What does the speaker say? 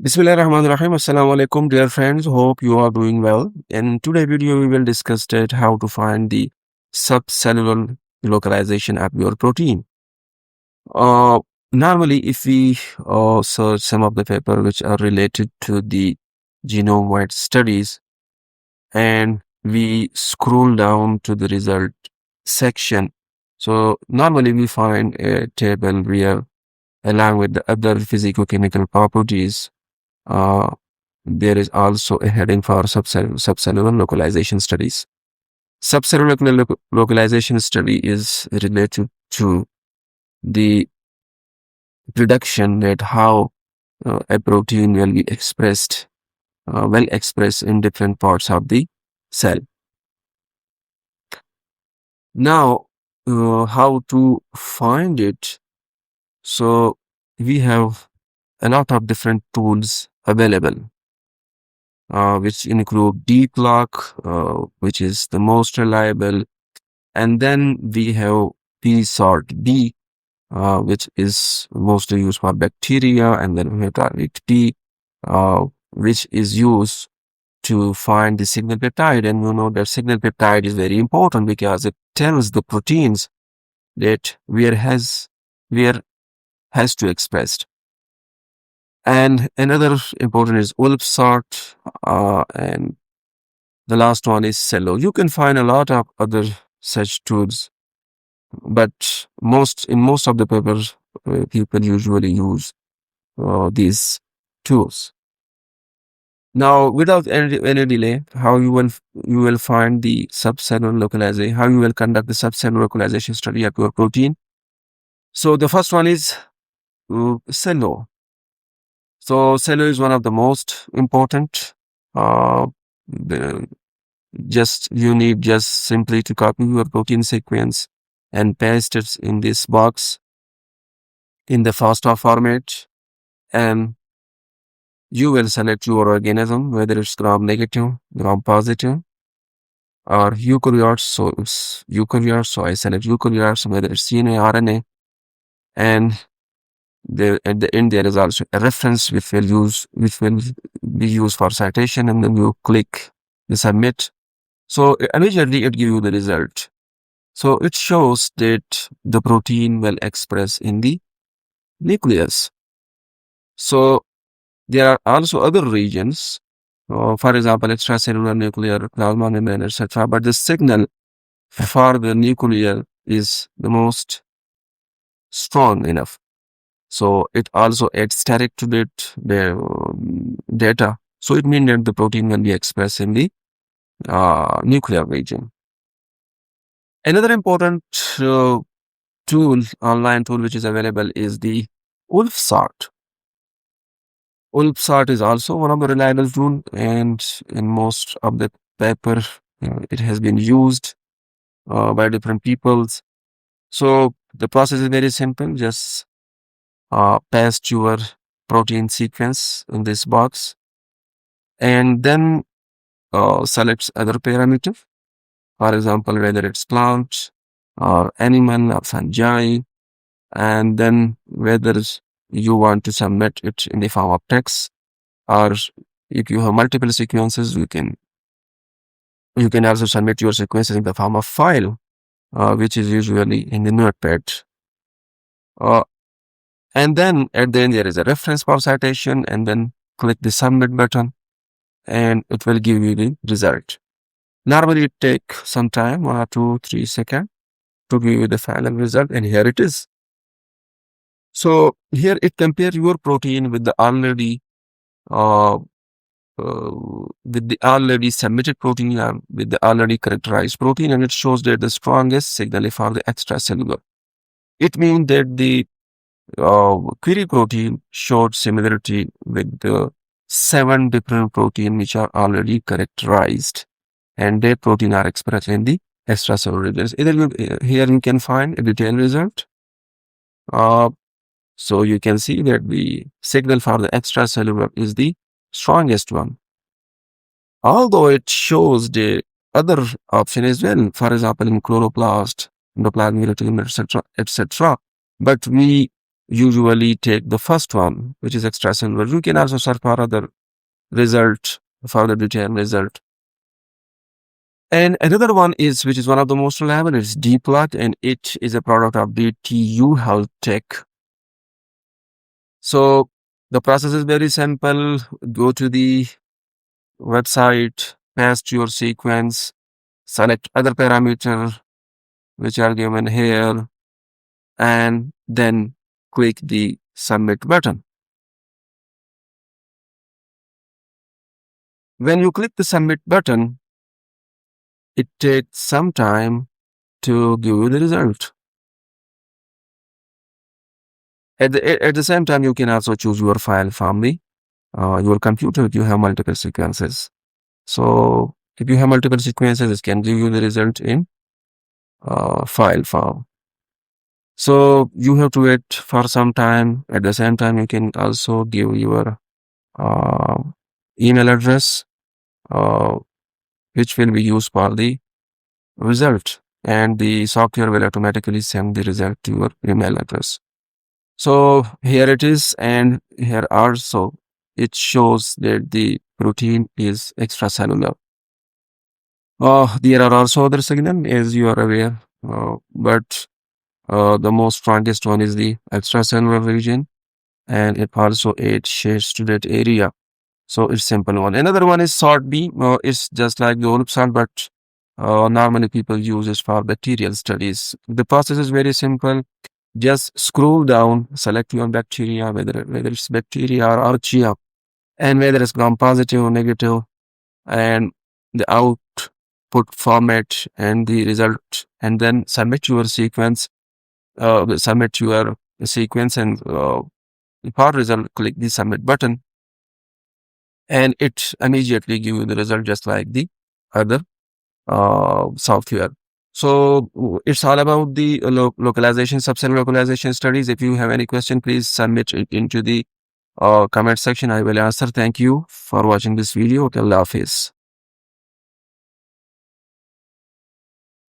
Bismillahirrahmanirrahim. Assalamu alaikum, dear friends. Hope you are doing well. In today's video, we will discuss that how to find the subcellular localization of your protein. Uh, Normally, if we search some of the paper which are related to the genome-wide studies, and we scroll down to the result section, so normally we find a table where, along with the other physicochemical properties, uh, there is also a heading for subcellular localization studies. Subcellular localization study is related to the prediction that how a protein will be expressed, well expressed in different parts of the cell. Now, how to find it? So we have a lot of different tools available, which include deep lock, which is the most reliable. And then we have p-sort B, which is mostly used for bacteria. And then we have target T, which is used to find the signal peptide. And you know that signal peptide is very important because it tells the proteins that where has to expressed. And another important is ULP-sort, and the last one is cellular. You can find a lot of other such tools, but in most of the papers, people usually use these tools. Now, without any delay, how you will find the subcellular localization, how you will conduct the subcellular localization study of your protein. So the first one is cellular. So cellular is one of the most important. You need just simply to copy your protein sequence and paste it in this box in the FASTA format, and you will select your organism, whether it's gram negative, gram positive, or eukaryotes. So it's eukaryotes. So I select eukaryotes, whether it's DNA, RNA, and at the end there is also a reference which will be used for citation, and then you click the submit. So immediately it gives you the result. So it shows that the protein will express in the nucleus. So there are also other regions, for example, extracellular, nuclear, plasma membrane, etc. But the signal for the nuclear is the most strong enough. So it also adds direct to the data. So it means that the protein will be expressed in the nuclear region. Another important online tool which is available is the ULP-sort. ULP-sort is also one of the reliable tools, and in most of the paper, it has been used by different peoples. So the process is very simple. Just paste your protein sequence in this box, and then select other parameters. For example, whether it's plant or animal or fungi, and then whether you want to submit it in the form of text, or if you have multiple sequences, you can also submit your sequences in the form of file, which is usually in the notepad. And then at the end there is a reference for citation, and then click the submit button, and it will give you the result. Normally it takes some time, 1 or 2, 3 seconds, to give you the final result, and here it is. So here it compares your protein with the already submitted protein, with the already characterized protein, and it shows that the strongest signal is for the extracellular. It means that the query protein showed similarity with the 7 different proteins which are already characterized, and their protein are expressed in the extracellular regions. Here you can find a detailed result. So you can see that the signal for the extracellular is the strongest one, although it shows the other option as well, for example in chloroplast, endoplasmic reticulum, etc. But we usually take the first one, which is extracellular. You can also search for other result, further detailed result. And another one is, which is one of the most reliable, is dplot, and it is a product of DTU Health Tech. So the process is very simple. Go to the website, paste your sequence, select other parameter which are given here, and then click the submit button. When you click the submit button, it takes some time to give you the result. At the same time, you can also choose your file family, your computer if you have multiple sequences. So if you have multiple sequences, it can give you the result in file form. So you have to wait for some time. At the same time, you can also give your email address, which will be used for the result, and the software will automatically send the result to your email address. So here it is, and here also it shows that the protein is extracellular. There are also other signals, as you are aware, but the most strongest one is the extracellular region, and it also shades to that area. So it's simple one. Another one is sort B. It's just like the olive salt, but normally people use it for bacterial studies. The process is very simple. Just scroll down, select your bacteria, whether it's bacteria or archaea, and whether it's gram positive or negative, and the output format and the result, and then submit your sequence. Submit your sequence, and for result, click the submit button, and it immediately give you the result just like the other software. So it's all about the localization, subcellular localization studies. If you have any question, please submit it into the comment section. I will answer. Thank you for watching this video. Allah Hafiz.